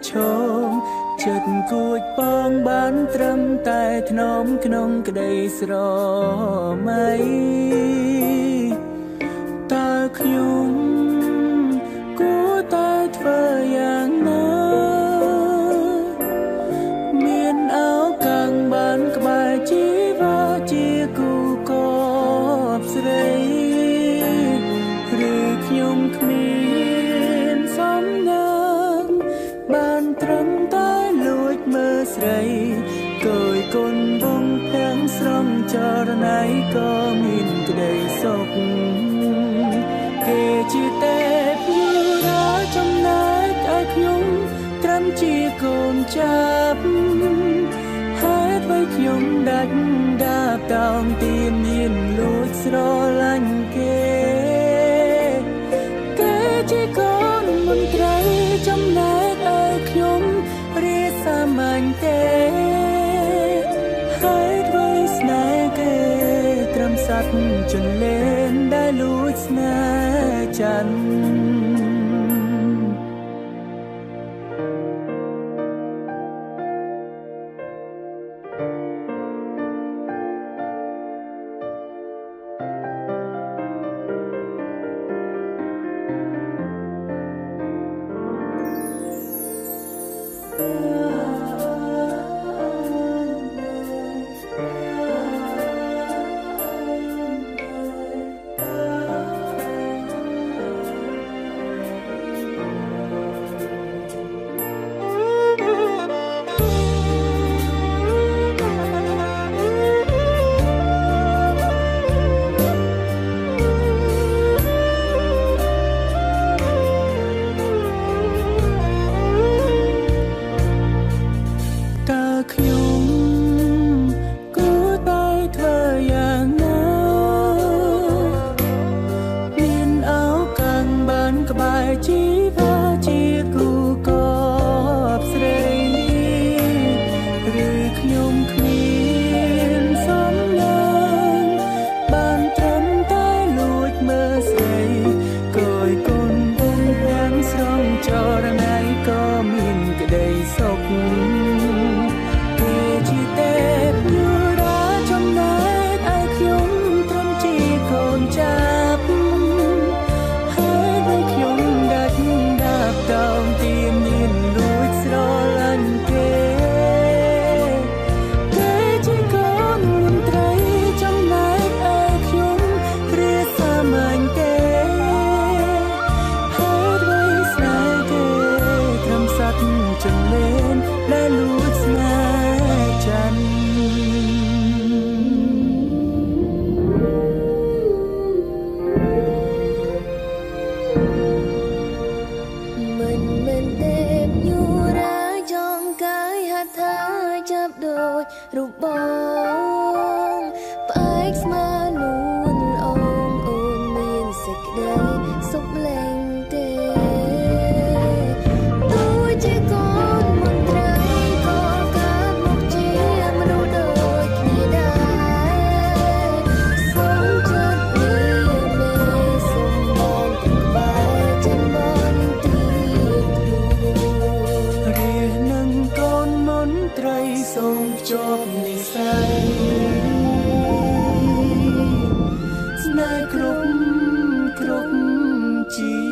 ឈងចិត្តគួចបងបានត្រឹមតែថ្នមក្នុងក្តីស្រមៃតើខ្ញុំគួរតែធ្វើយ៉ាងណាមានឱកាសបានក្បែរជីវាជាគូកបស្រីឬខ្ញុំគ្មានសំណាងបានត្រឹមតែលួចមើលស្រីគយគុណបងភាំងស្រងចរណៃក៏មានក្តីសុខគេជាទេពយុរាចំណែកឲ្យខ្ញុំត្រឹមជាកូនចាប់ហេតុអ្វីខ្ញុំដាច់ដាបតោងទានមានលួចស្រឡាញ់គេជាកូនមន្ត្រីចំណែកឲ្យខ្ញុំរៀបសាមញ្ញទេហើយអ្វីស្នេហ៍គេត្រឹមសត្វជន្លេនដែលលួចស្នេហ៍ច័ន្ទជីវាជាគូកបស្រីឬខ្ញុំគ្មានសំណាងបានត្រឹមតែលួចមើលស្រីគយគុណបងភាំងស្រងចរណៃក៏មានក្តីសុខគេជាទេពយុរាចំណែកឲ្យខ្ញុំត្រឹមជាកូនចាប់តោងទានមានលួចស្រឡាញ់គេជាកូនមន្ត្រីចំណែកឲ្យខ្ញុំរៀបសាមញ្ញទេហើយអ្វីស្នេហ៍គេត្រឹមសត្វចន្លេនដែលលួចស្នេហ៍ច័ន្ទដូចរូបបងផ្អែកស្មើនួនល្អអូនមានសេចក្តីសុខលែងទេទោះជាកូនមន្ត្រីក៏កើតមកជាមនុស្សដូចគ្នាដែរសូមចិត្តនេះមេសូមបានទាំងក្បែរចាំបនទីរៀននឹងកូនមន្ត្រីសូមជាប់និស្ស័យស្នេហ៍គ្រប់ជី